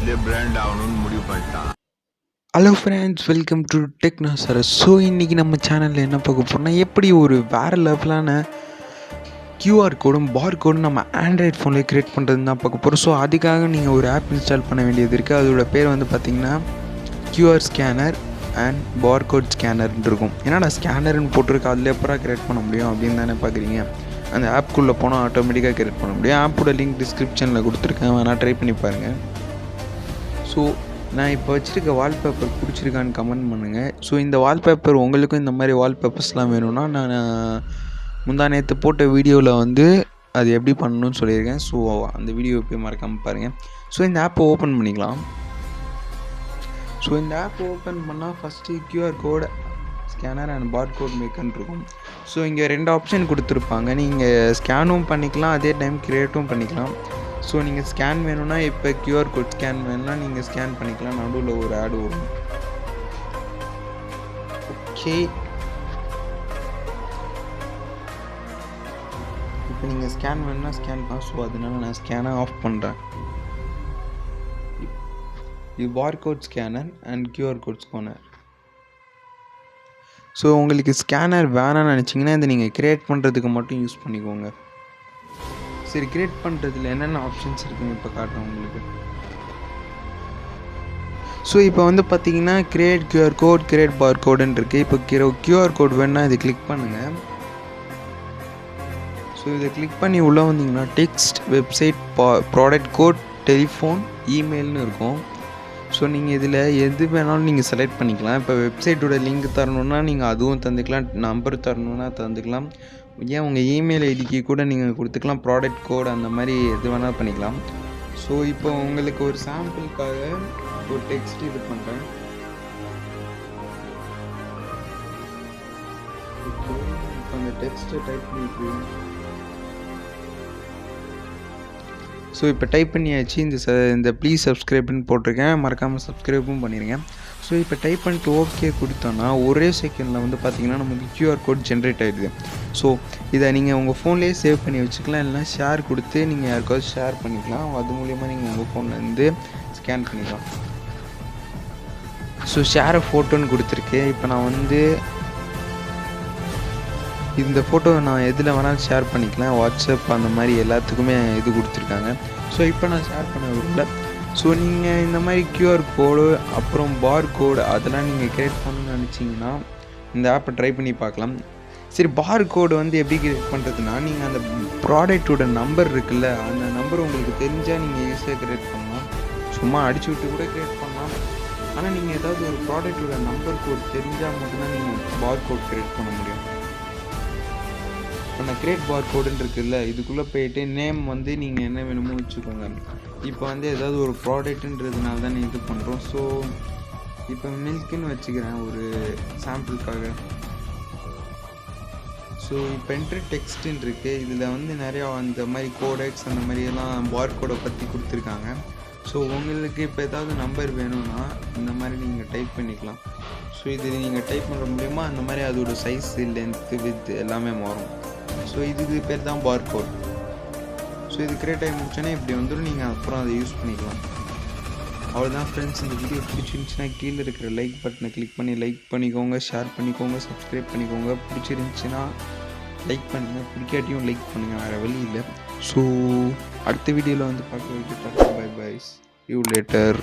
அதுலேயே பிராண்ட் ஆகணும்னு முடிவு பண்ணிட்டான். Hello friends, welcome to techno sir. So இன்றைக்கி நம்ம சேனலில் என்ன பார்க்க போகிறோம்னா, எப்படி ஒரு வேறு லெவலான கியூஆர் கோடும் பார் கோடும் நம்ம ஆண்ட்ராய்ட் ஃபோன்லேயே க்ரியேட் பண்ணுறதுன்னு தான் பார்க்க போகிறோம். ஸோ அதுக்காக நீங்கள் ஒரு ஆப் இன்ஸ்டால் பண்ண வேண்டியது இருக்குது. அதோட பேர் வந்து பார்த்திங்கன்னா QR scanner and bar code ஸ்கேனர்னு இருக்கும். ஏன்னா ஸ்கேனர்னு போட்டிருக்கு, அதில் எப்போ க்ரியேட் பண்ண முடியும் அப்படின்னு தானே பார்க்குறீங்க. அந்த ஆப்குள்ளே போனால் ஆட்டோமேட்டிக்காக க்ரியேட் பண்ண முடியும். ஆப்போட லிங்க் டிஸ்கிரிப்ஷனில் கொடுத்துருக்கேன், வேணால் ட்ரை பண்ணி பாருங்கள். ஸோ நான் இப்போ வச்சுருக்க வால்பேப்பர் பிடிச்சிருக்கான்னு கமெண்ட் பண்ணுங்கள். ஸோ இந்த வால்பேப்பர் உங்களுக்கும் இந்த மாதிரி வால்பேப்பர்ஸ்லாம் வேணும்னா நான் முந்தா நேற்று போட்ட வீடியோவில் வந்து அது எப்படி பண்ணணும்னு சொல்லியிருக்கேன். ஸோ அந்த வீடியோ போய் மறக்காமல் பாருங்கள். ஸோ இந்த ஆப்பை ஓப்பன் பண்ணிக்கலாம். ஸோ இந்த ஆப் ஓப்பன் பண்ணால் first QR code scanner and bar code மேக்கர்னு இருக்கும். ஸோ இங்கே 2 ஆப்ஷன் கொடுத்துருப்பாங்க. நீங்கள் ஸ்கேனும் பண்ணிக்கலாம், அதே டைம் க்ரியேட்டும் பண்ணிக்கலாம். ஸோ நீங்கள் ஸ்கேன் வேணும்னா, இப்போ கியூஆர் கோட் ஸ்கேன் வேணும்னா நீங்கள் ஸ்கேன் பண்ணிக்கலாம். நடுவில் ஒரு ஆடு வரும். ஓகே, இப்போ நீங்கள் ஸ்கேன் வேணும்னா ஸ்கேன் பண்ணலாம். ஸோ அதனால நான் ஸ்கேனை ஆஃப் பண்ணுறேன். இது bar code scanner and QR code scanner. So உங்களுக்கு ஸ்கேனர் வேணான்னு நினச்சிங்கன்னா இதை நீங்கள் க்ரியேட் பண்ணுறதுக்கு மட்டும் யூஸ் பண்ணிக்கோங்க. சரி, க்ரியேட் பண்ணுறதுல என்னென்ன ஆப்ஷன்ஸ் இருக்குன்னு இப்போ காட்டுறேன் உங்களுக்கு. ஸோ இப்போ வந்து பார்த்தீங்கன்னா கிரியேட் கியூஆர் கோட், கிரியேட் பார் கோடுன்னு இருக்குது. இப்போ கியூஆர் கோட் வேணுன்னா இதை கிளிக் பண்ணுங்கள். ஸோ இதை கிளிக் பண்ணி உள்ளே வந்தீங்கன்னா text, website, product code, telephone, இமெயில்னு இருக்கும். ஸோ நீங்கள் இதில் எது வேணாலும் நீங்கள் செலக்ட் பண்ணிக்கலாம். இப்போ வெப்சைட்டோட லிங்க் தரணுன்னா நீங்கள் அதுவும் தந்துக்கலாம், நம்பர் தரணுன்னா தந்துக்கலாம், ஏன் உங்கள் இமெயில் ஐடிக்கு கூட நீங்கள் கொடுத்துக்கலாம், ப்ராடக்ட் கோட் அந்த மாதிரி எது வேணாலும் பண்ணிக்கலாம். ஸோ இப்போ உங்களுக்கு ஒரு சாம்பிளுக்காக ஒரு டெக்ஸ்ட் இது பண்ணுறேன். ஓகே, இப்போ அந்த டெக்ஸ்ட்டை டைப் பண்ணிக்கிறேன். ஸோ இப்போ டைப் பண்ணியாச்சு. இந்த ப்ளீஸ் சப்ஸ்கிரைப்னு போட்டிருக்கேன், மறக்காமல் சப்ஸ்கிரைப்பும் பண்ணிடுங்க. ஸோ இப்போ டைப் பண்ணிட்டு ஓகே கொடுத்தோன்னா ஒரே செகண்டில் வந்து பார்த்திங்கன்னா நமக்கு கியூஆர் கோட் ஜென்ரேட் ஆகிடுது. ஸோ இதை நீங்கள் உங்கள் ஃபோன்லேயே சேவ் பண்ணி வச்சுக்கலாம், இல்லைனா ஷேர் கொடுத்து நீங்கள் யாருக்காவது ஷேர் பண்ணிக்கலாம். அது மூலிமா நீங்கள் உங்கள் ஃபோன்லேருந்து ஸ்கேன் பண்ணிக்கலாம். ஸோ ஷேரை ஃபோட்டோன்னு கொடுத்துருக்கேன். இப்போ நான் வந்து இந்த ஃபோட்டோவை நான் எதில் வேணாலும் ஷேர் பண்ணிக்கலாம், வாட்ஸ்அப் அந்த மாதிரி எல்லாத்துக்குமே இது கொடுத்துருக்காங்க. ஸோ இப்போ நான் ஷேர் பண்ண விரும்பல. ஸோ நீங்கள் இந்த மாதிரி கியூஆர் கோடு அப்புறம் பார் கோடு அதெல்லாம் நீங்கள் க்ரியேட் பண்ணணும்னு நினச்சிங்கன்னா இந்த ஆப்பை ட்ரை பண்ணி பார்க்கலாம். சரி, பார் கோடு வந்து எப்படி க்ரியேட் பண்ணுறதுனா, நீங்கள் அந்த ப்ராடக்டோட நம்பர் இருக்குல்ல, அந்த நம்பர் உங்களுக்கு தெரிஞ்சால் நீங்கள் ஈஸியாக க்ரியேட் பண்ணலாம். சும்மா அடிச்சு விட்டு கூட க்ரியேட் பண்ணலாம். ஆனால் நீங்கள் ஏதாவது ஒரு ப்ராடக்டோட நம்பர் கோட் தெரிஞ்சால் மட்டும்தான் நீங்கள் பார் கோட் க்ரியேட் பண்ண முடியும். இப்போ நான் கிரியேட் பார் கோடுன்னு இருக்குல்ல, இதுக்குள்ளே போயிட்டு நேம் வந்து நீங்கள் என்ன வேணுமோ வச்சுக்கோங்க. இப்போ வந்து ஏதாவது ஒரு ப்ராடக்ட்டுன்றதுனால தான் இது பண்ணுறோம். ஸோ இப்போ மில்க்குன்னு வச்சுக்கிறேன் ஒரு சாம்பிளுக்காக. ஸோ இப்போ என்ட்ரி டெக்ஸ்ட்டுன்னு இருக்குது. இதில் வந்து நிறையா அந்த மாதிரி கோடெக்ஸ் அந்த மாதிரியெல்லாம் பார் கோடை பற்றி கொடுத்துருக்காங்க. ஸோ உங்களுக்கு இப்போ ஏதாவது நம்பர் வேணும்னா இந்த மாதிரி நீங்கள் டைப் பண்ணிக்கலாம். ஸோ இது நீங்கள் டைப் பண்ணுற மூலிமா அந்த மாதிரி அதோட சைஸு, லென்த்து, வித் எல்லாமே மாறும். ஸோ இதுக்கு பேர் தான் பார் கோட். ஸோ இது கிரியேட் ஆகி முடிச்சோன்னே இப்படி வந்துடும், நீங்கள் அப்புறம் அதை யூஸ் பண்ணிக்கலாம். அவ்வளோதான் ஃப்ரெண்ட்ஸ். இந்த வீடியோ பிடிச்சிருந்துச்சுன்னா கீழே இருக்கிற லைக் பட்டனை கிளிக் பண்ணி லைக் பண்ணிக்கோங்க, ஷேர் பண்ணிக்கோங்க, சப்ஸ்கிரைப் பண்ணிக்கோங்க. பிடிச்சிருந்துச்சின்னா லைக் பண்ணுங்கள், பிடிக்காட்டியும் லைக் பண்ணுங்கள், வேறு வழி இல்லை. ஸோ அடுத்த வீடியோவில் வந்து பார்க்க வைக்க. Bye bye, you later.